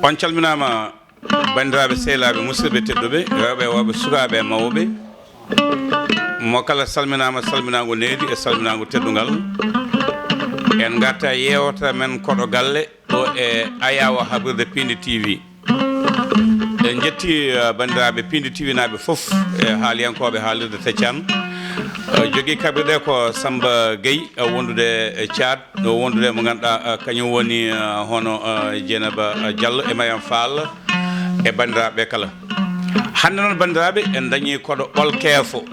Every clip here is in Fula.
on calminama bandiraɓe sehlaɓe musidɓe tedduɓe rewɓe woɓe sukaɓe e mawɓe mo kala salminama salminago needi e salminago teddugal en garta yewta men koɗo galle ɗo e ayawa haɓirde Pindi TV en jetti bandiraɓe Pindi TV naɓe foof e haaliyankoɓe haalirde Teccan jogui kaɓirɗe ko Samba Gueye wondude e Thiat wondude mo ganduɗa kañum woni hono Dieynaba Diallo e Mayam Fall e bandiraɓe kala hande noon bandiraɓe en dañi koɗo ɓolkefo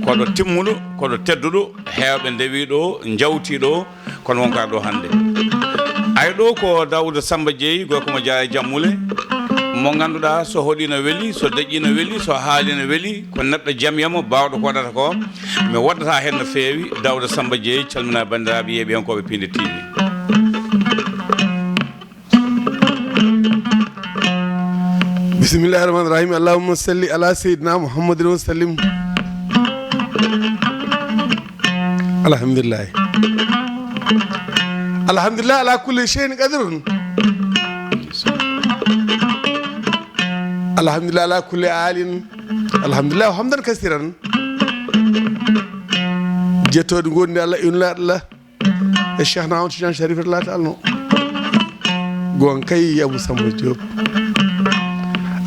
koɗo timmuɗo koɗo tedduɗo hewɓe ndewiɗo jawtiɗo kono wonka ɗo hande ay ɗo ko Daouda Samba Dieye gorko mo Dia e Jammule mo ganduɗa so hoɗino weeli so deƴƴino weeli so haalino weeli ko neɗɗo jamyamo bawɗo ko waɗata ko mi waddata hen no fewi Daouda Samba Dieye calmina bandiraɓe yeeɓiyankoɓe Pindi TV. bismillahi rahmani rahim allahumma salli ala sayyidina muhammadin wa sallim. alhamdulillah alhamdulillah ala kulli shay'in qadirun alhamdulillah ala kulli alin alhamdulillah hamdan kasiran jettode gondi Allah inna Allah e Cheikh Ahmadou Tidiane Chérif Allah ta'ala gon kay Abou Samba Diop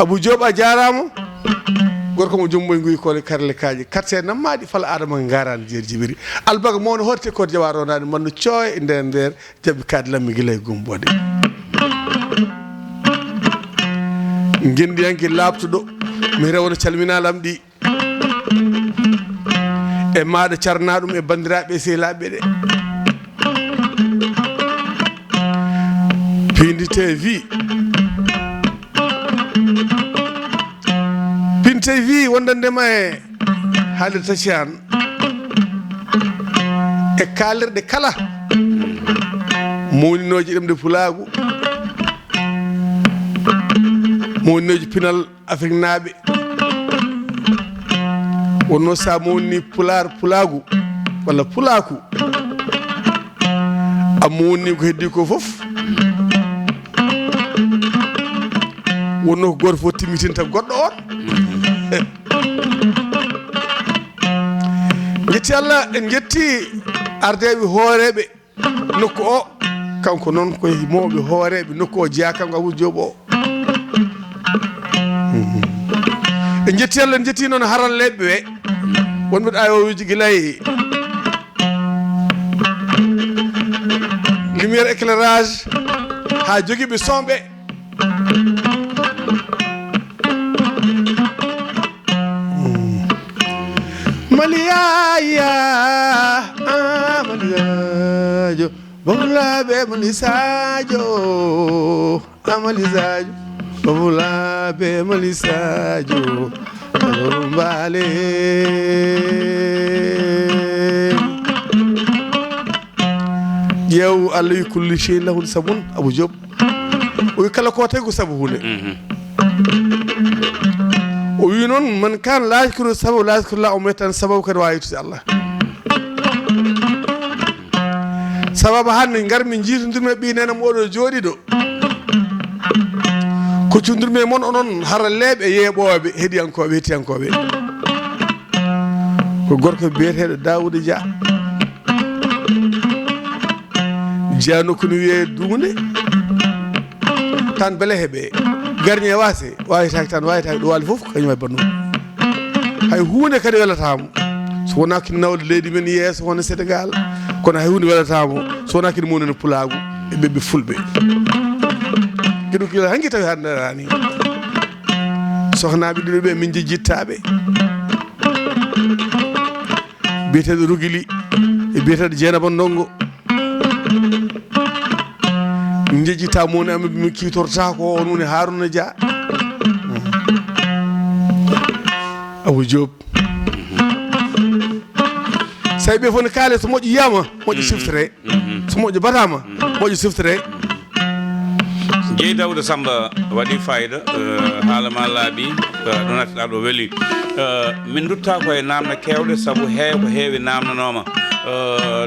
Abou Diop a jarama gorko mo jomboy nguy kole karle kaaji katte nammaɗi fala adama garani jeeri jibiri albaga mawno horte ko jawaro nani manno cooy e nder jaɓi kaadi lammi guila e gumbode gendiyanke labtuɗo mi rewno calminalam ɗi e maɗa carna ɗum e bandiraɓe sehlaɓe ɗe Pindi TV Pindi TV wondandema e haalirde Taccan e kalirɗe kala mowninoji ɗemde pulagu mowninoji pinal Afrique naaɓe wonno sa mowni pulagu walla pulaku a mowni ko heddi ko foof wonno ko goto fof timmitinta goɗɗo on jetti Allah en jetti ardeɓe hooreɓe nokku o kanko noon koye mawɓe hooreɓe nokku o jeeya kanko Abou Diop o en jetti Allah en jetti noon haralleɓe ɓe wonɓe ayoji guilay lumiére éclairage ha joguiɓe sonɓe maliyaya maliyajo babulaɓe malisajo amalisajo babulaɓe malisajo mbale ƴeew Allah wi kulli shay lahu sabun Abou Diop o wi kala ko tawi ko sabu hunde o wi noon man kan la yakuru sababu la yakuru la o metan sababu kadi wawi yitude Allah sababu hande garmi jiitodirmi ɓi nena moɗo jooɗi ɗo ko cundirmi moon onon haralleɓe yeeɓoɓe heeɗiyankoɓe hettiyankoɓe ko gorko biyeteɗo Daouda Dia nokku no wiye Duunde tan beele heeɓe garñe wase wawitaki tan wawitaki ɗo waali foof kañum e banno hay hunde kadi welatamo so wona kini nawde leydi men yeeso hono Sénégal kono hay hunde welatamo so wona kini monene pulagu e ɓeɓɓe fulɓe gueɗo kila hanki tawi handerani sohnaɓe ɗiɗo ɓe min jejjittaɓe biyeteɗo Rogili e biyeteɗo Dieynaba Ndongo min jejjita moni amen min kitorta ko on woni Harouna Dia Abou Diop say ɓe fof ne kaale so moƴƴo yiyama moƴƴo siftore so moƴƴo batama moƴƴo siftore jeeyi Daouda Samba waɗi fayida haalama laaɓi ɗo natteɗa ɗo weeli min dutta koye namde kewɗe saabu ko heewi namdanoma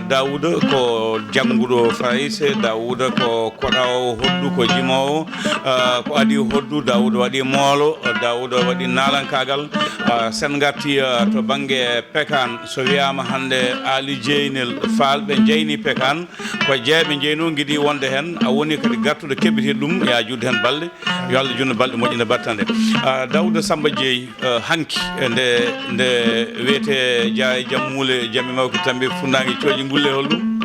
Dawuda ko jannguɗo Farise, Dawuda ko koɗawo hoddu ko jimowo ko adi hoddu, Dawuda waɗi moolo, Dawuda waɗi nalankagal. Sen garti to banggue pekan so wiyama hande Ali Jeynel Fall ɓe jeyni pekan ko jeeɓe jeyno guiɗi wonde hen a woni kadi gartuɗo keɓɓiti ɗum ya judde hen balɗe yo Allah junno balɗe moƴƴinde battande. Dawuda Samba Dieye hanki nde wiyete Dia Jammule Jammi Mawki Tambi Funnaangi Cooji Ngulle holɗum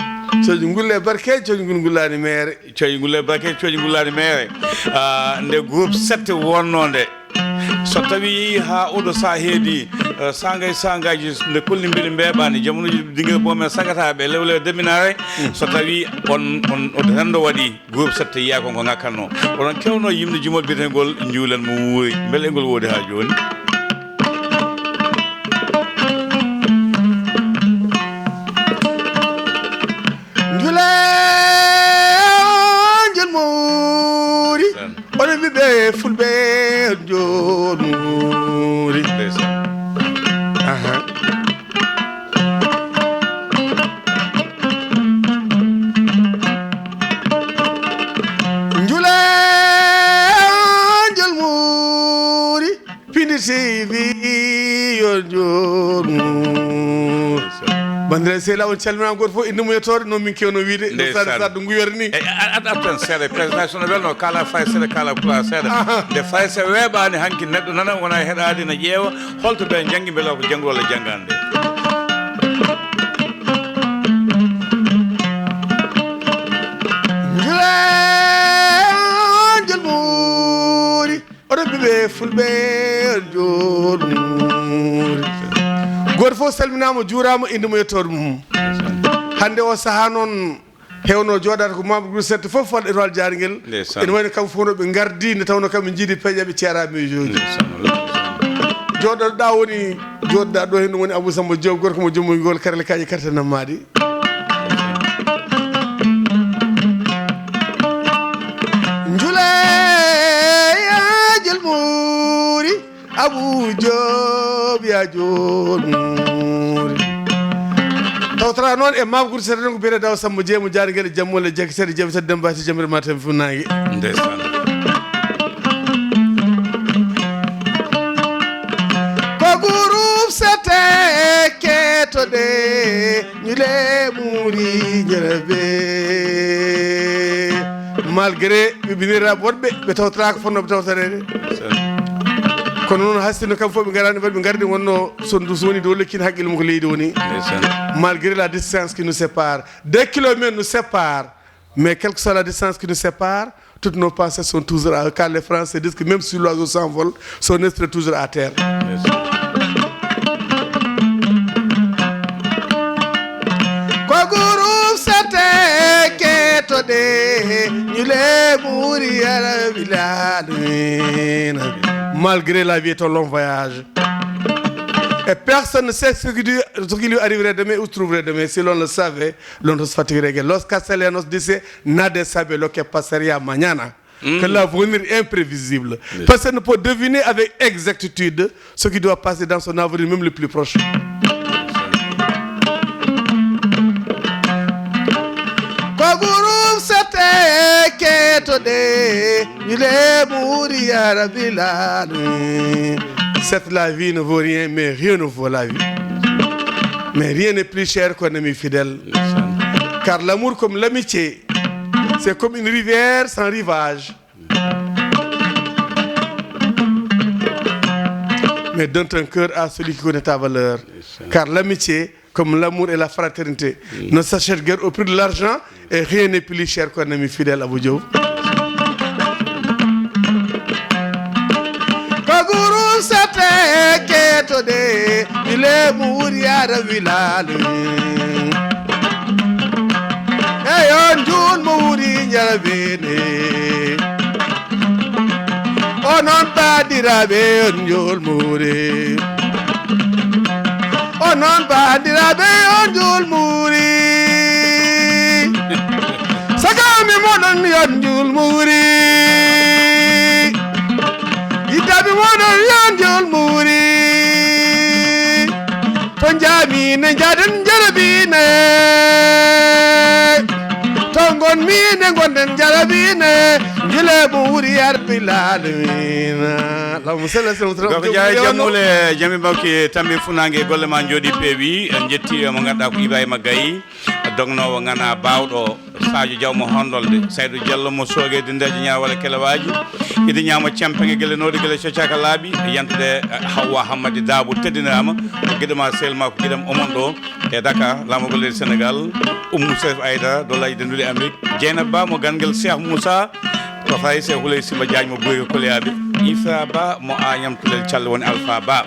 Cooji Ngulle barke Cooji Ngullani mere Cooji Ngulle barke Cooji Ngullani mere nde groupe 7 wonnode so tawi ha oɗo sa heedi sangaji nde kolli beeli mbeɓani jamonuji dingue bomen sagataɓe lewle deminare so tawi on rendo waɗi groupe 7 yiya ko ngakkanno onon kewno yimde jumol biyetegol juulen mo wuuri beele engol woodi ha joni oɗon ɓiɓɓe fulɓe jonuri jule jolmuri pindi sivi yo jonuri bandiraɓe sehla on calminama goto fof inde mum e torde noon min kewno wiide no sadde guyori ni tan seeɗa présentation no welno kala fay seeɗa kala pula seeɗa nde fay so weeɓani hanki neɗɗo nana wona heɗade ne ƴeewa holto ɓe janggi beele ko janggo walla janggande jolmuri oɗon ɓiɓe fulɓe jolmuri goto fof salminama juurama inde mum yettode mum hande o saaha noon hewno joɗata ko membre groupe 7 fof fodɗe étoile jariguel ene wayno kamɓe fof no ɓe gardi nde tawno kamɓe jiidi peeƴaɓe ceera mijoji joɗoɗo ɗa woni joɗɗa ɗo hen woni Abou Samba Diop gorko mo jommugol karale kaƴe kartanam maɗi Abou Diop ya jonuri tawtara noon e membre groupe 7 ko biyete Daw Samba Dieye mo jariguel jammole jaggi sede jaɓi sede dembati jammire matam Funnaangi ndeysaan ko groupe 7 ketode ñule muri jarabe malgré ɓiɓiniraɓe woɗɓe ɓe tawtara ko fonnoɓe tawtarede kono noon hastino kam fof ɓe garani mbaɗi ɓe gardi wonno sondu so woni dow lekkino haqqille mum ko leydi woni malgré la distance qui nous sépare 2 kilomètres nous séparent mais quelle que soit la distance qui nous sépare toutes nos pensées sont toujours à eux car les Français disent que même si l'oiseau s'envole son esprit est toujours à terre ko groupe 7 ketode ñule ɓuuri ara wilanina malgré la vie est un long voyage. Et personne ne sait ce qui lui arriverait demain ou trouverait demain. Si l'on le savait, l'on ne se fatiguerait. Los Castellanos disait, nadie sabe lo que pasaría mañana. Que l'avenir est imprévisible. Personne ne peut deviner avec exactitude ce qui doit passer dans son avenir, même le plus proche. Cette la vie ne vaut rien, mais rien ne vaut la vie. Mais rien n'est plus cher qu'un ami fidèle. Car l'amour comme l'amitié, c'est comme une rivière sans rivage. Mais donne ton cœur à celui qui connaît ta valeur. Car l'amitié, comme l'amour et la fraternité, ne s'achètent guère au prix de l'argent et rien n'est plus cher qu'un ami fidèle à Abou Diop. Kaguru sate ketode ile muriara vilale Eyon jun muri nyarabene Onon badirabe onjol muri Onon badirabe onjol muri Sagami monon yonjul muri Itabi monon yonjul muri Tonjami ne jaden jarabin jarabine tongon mine gonden jarabine jule mo wuri yarbilalmina lamu sala sala ko jaay jamule jami bawki tammi funange golle ma jodi pewi en jetti mo ganda ko Ibrahima Gaye dognowo ngana bawdo Sadio Diaw mo hondolde Saydou Diallo mo sogede ndeje nyaawale kelewaji idi nyaama champenge gele nodi gele sociaka laabi yantude Hawa Hamadi Dabo teddinama ko gidama selma ko gidam omondo e Dakar lamo golle Sénégal Oumou Sef Aïda do layde nduli Amérique Dieynaba mo gangel Cheikh Moussa ko fay Cheikh Houlay Sima Diagne mo boyo kolyabe Isa Ba mo anyam tulel Thial woni Alpha Ba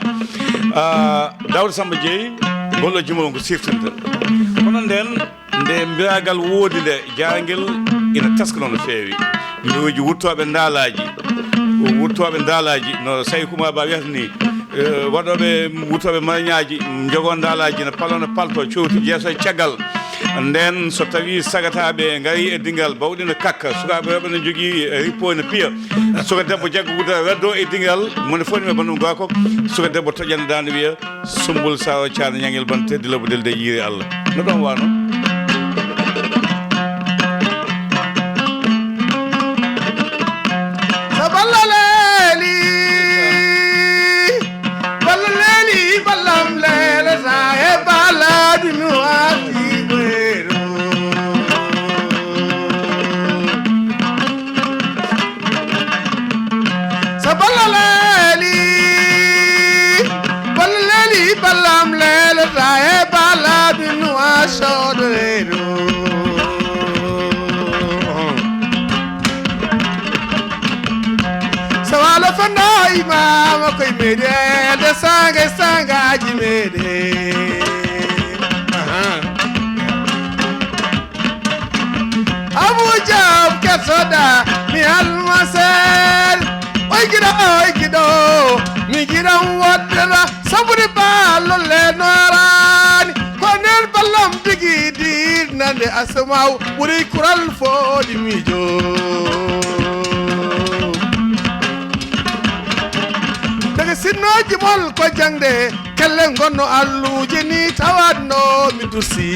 Daoud Samba Dieye gollo jumol ko siftinta kono nden nde mbiragal woodi nde jangel ina taskano no feewi miwoji wurtoɓe ndaalaji no Say Kuma Ba wiyata ni waɗoɓe wurtoɓe mañaji jogo ndaalaji no palono palto cowti jeeso e caggal nden so tawi sagataɓe gari e dingal bawɗi no kakka sukaɓe rewɓe ne jogui rippo ne piya suka debbo jaggo wuda weddo e dingal mone fof ɗum e bandum gako suka debbo toƴƴande dande wiya Sumbul Sawo Thiane ñangel ban teddi lobodel de yiiri Allah no ɗon wano Mama koy mede de sanga ji mede Abu Jab kesoda mi almasel oy gido mi gira wadra saburi ballo le norani konel ballam digi dir nande asmaw buri kural fodi mi jo sinnoji mol ko jangde kelle gonno alluje ni tawadno mi dusi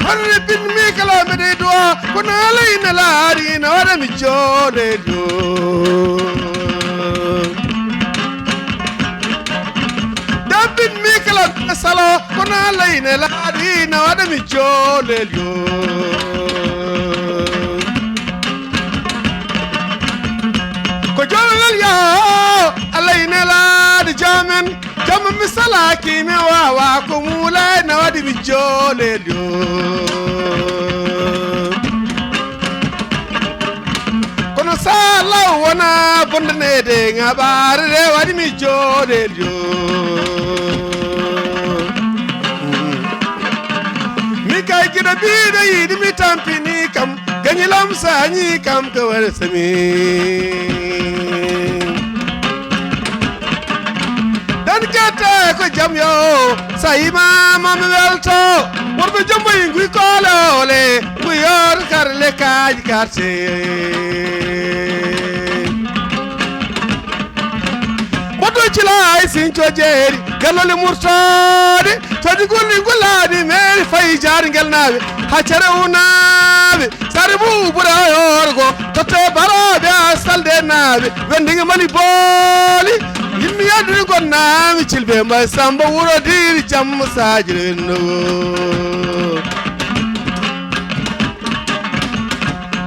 Harri bin mi kala me de do ko na layna laari na wara mi jode do Dabin mi kala salo ko na layna laari na wara mi jode do Jolal ya alayna la di jamen misalaki me wa ko mula na wadi bi jolel yo kono sala wona bondane de ngabar de wadi mi jolel yo mi kay gida bi de yidi mi tampini kam ganyilam sañi kam ko wala sami ko jam yo sayima mam welto worbe jombo ngui kolole nguyor karle kaj karse bodo cilay sincho jeri galole murtade tadi golli goladi meri fay jar ngel nabe hacere unabe sarbu bura yorgo totte barabe asalde nabe wendinga mali boli yimmi yadri gonnami cilbe mbay samba wuro diri jam sajirino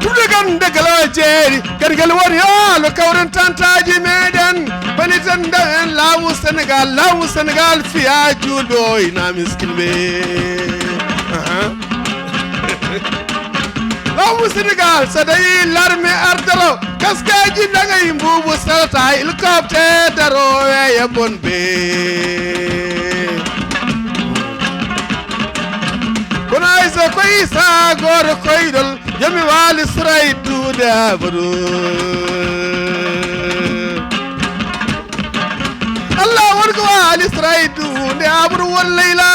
tude gande gala jeri gargal woni lo kawren tantaji meden bani tan den lawu Senegal fiya julbe oy na miskinbe lawu Senegal sadai larme ardalo kaskaji dangay mbubu salta helicopter daro ya bonbe kona isa koy sa gor koydol yami wali suray tuda badu Allah warko wali suray tuda abru wal layla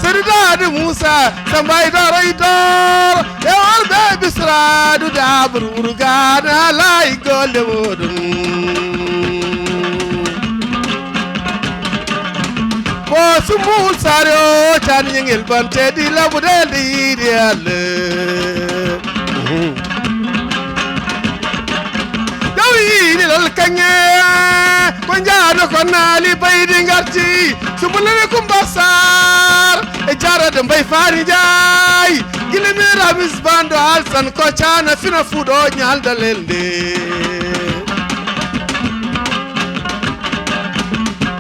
Saridade Musa sambay doroydor e wal be bisradu dabru urgana lay golle modum sumul sare o tan yengel bante di labude di alle dawi ni lal kanye ko jaano ko naali baydi ngarti sumulane kumbasar e jarade mbay fari jaay gilimira misbando alsan ko chana fina fudo nyalda lelde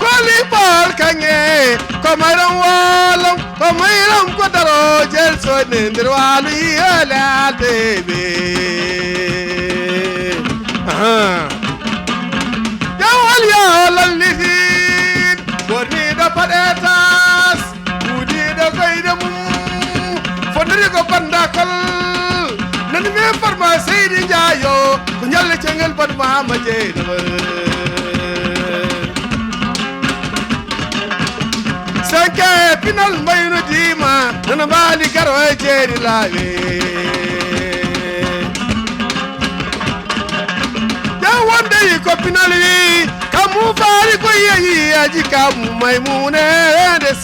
koli bol kanye ko mayram walam ko mayram ko daro jel so nendir wali ala bebe jawal ya lallihin borni da padetas budi da kaidam fondiri ko bandakal nan me farma seydi jayo ko nyalle cengel bad mama jeynaba sanke pinal mayno dima nana mali garo e jeeri lawe wande ko pinali kamu fari ko yeyi aji kamu maymune de 5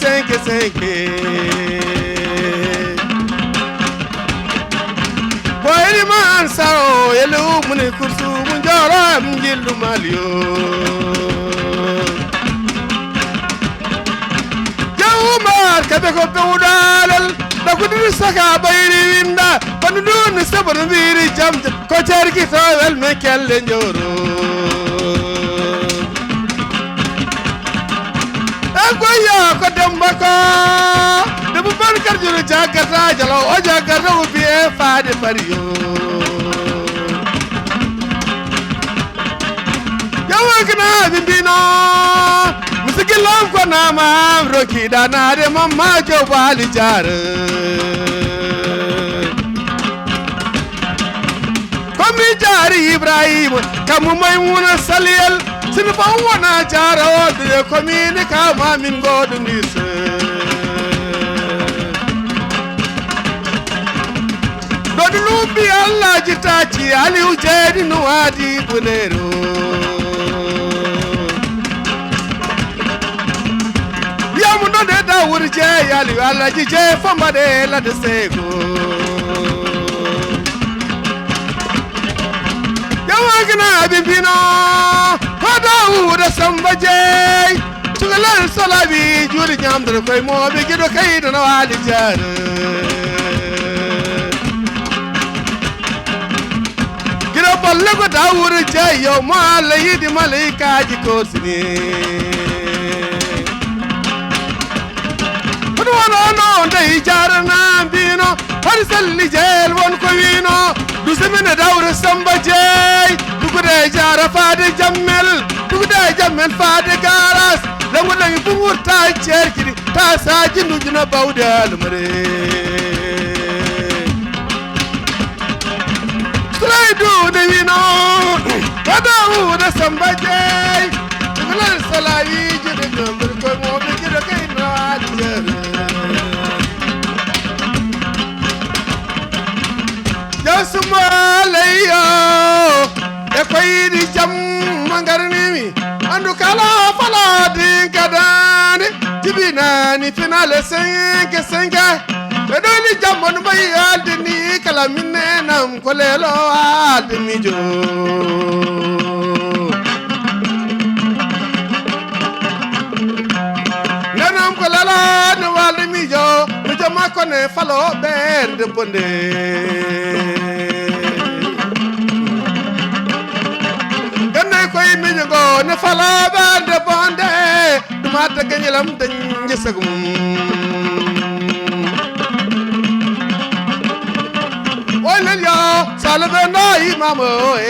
boyri man sao yelu muni kursu mun joro am jillu malio jawmar kabe ko bewdalal da ko dir saka bayri winda bandu ni sabar biri jam ko cerki to wel me kelle njoro agoya ko demba ko de bu ban kar juru jagarta jalo o jagarta u bi e faade pariyo yawagna bimbino musikilam ko nama roki dana de mamma jo bali jar komi jari ibrahim kamu maymuna saliyal sinu ba wona jara o de komi ni kama min godu nise dodu lubi allah jitachi ali ujedi no adi bunero yamuno de da wurje yali allah jije famba de la de sego yawagna bimbino hoda wuda sambaje tugalal salabi juri nyamdar koy mo be gido kaydo no wali jar gido balle ko dawur je yo mala yidi malaika ji korsini no ndey jarana bino har salli jeel won ko wino du semene dawre samba jeey dugude jara faade jammel dugude jammel faade garas langu langi bungur ta cerkidi ta saji ndujuna bawde almare straidu de wino kadawu de samba jeey dugude salawi jide gambir ko mo be jide kay no adjere Sumaleyo e koyidi jam mangarnimi andu kala fala dinkadani tibinani finale 5 e doli jam on bay aldini kala minenam ko lelo aldini jo nenam ko lelo no aldini jo mi jama ko ne falo bende bonde koy miñu go ne fala bande bonde duma ta gagnelam dañ gisagum olel yo salve no imam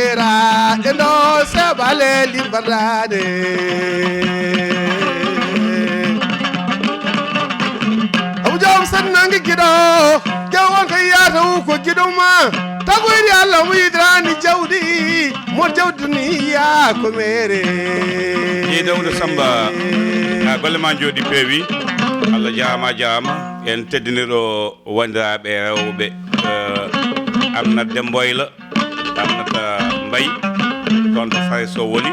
era endo se bale limbadade abu jom sanangi gido jawon kay yata ko gidoma tagoyri allah mu yidrani jawdi mo jawduni ya ko mere ni dawdo samba a golle ma jodi pewi allah jaama en teddiniro wandiraɓe rewɓe amna demboyla amnata mbay toon to fay so woni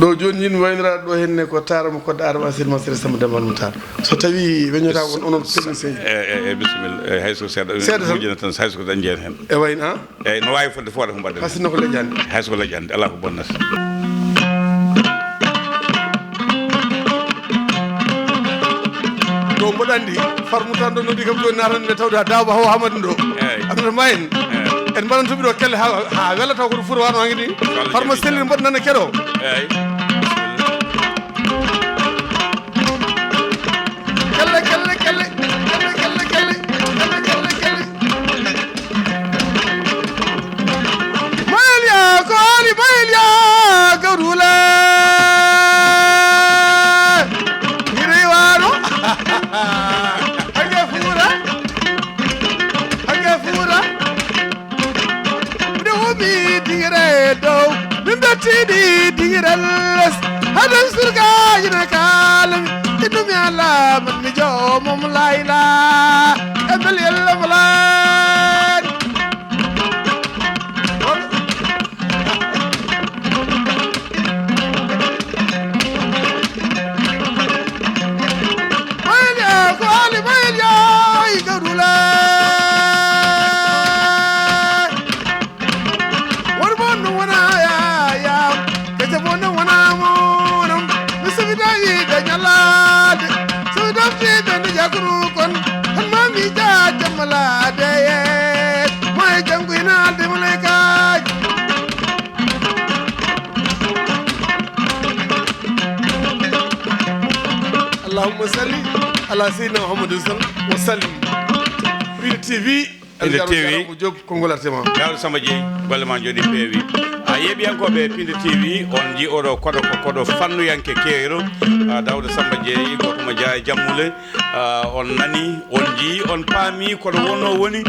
ɗo joni yin wayniraɗo ɗo henne ko taramo kodɗo adama asid masere samba demal mo tar so tawi weñota on onon technicien bisimilla hayso seeɗa mujina tan hayso ko dañi hen e wayna eyyi no wawi fodde foof ko mbadden hasinno ko leƴƴande hayso ko leƴƴande ala ko bonnata ɗo mboɗo andi farmoutan ɗo noddi kam joni natande nde tawde ha dawba haw hamadi ɗo andata ma en en mbaɗantoɓi ɗo kelle ha wela taw koɗo fuura wano hanki ni farma selliri mboɗo nana keɗo eyyi hadan surga yina kalam idum yalla man mi jo mom layla ebel yalla malan mayya ko ali mayya igadula warbon wana ya kaje bon wana dañalade so dafti ben jakru kon han mami ja jamalade moy janguina de malaika Allahumma salli ala sayyidina Muhammad wa sallim Pire TV Pire TV ko job kongolartema dawdo samba jeyi golle ma jodi peewi a yeɓiyankoɓe Pire TV on ji oɗo koɗo ko koɗo fannuyanke keero dawdo samba jeeyi gokoma dia jammule on nani on ji on paami koɗo wonno woni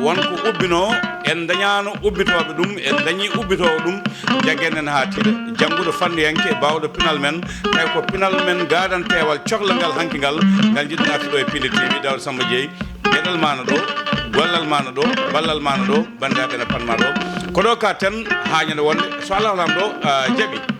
wonko ubbino en dañano ubbitoɓe ɗum en dañi ubbitowo ɗum jaguenen ha tiɗa jangguɗo fannuyanke bawɗo pinal men tawi ko pinal men gadantewal cohla ngal hanki ngal jiɗɗo artuɗo e Pire TV dawdo samba jeeyi gueɗal mana ɗo gollal mana ɗo ballal mana ɗo bandiraɓe ne panma ɗo ko ɗo ka tan hañande wonde so Allah walam ɗo jaaɓi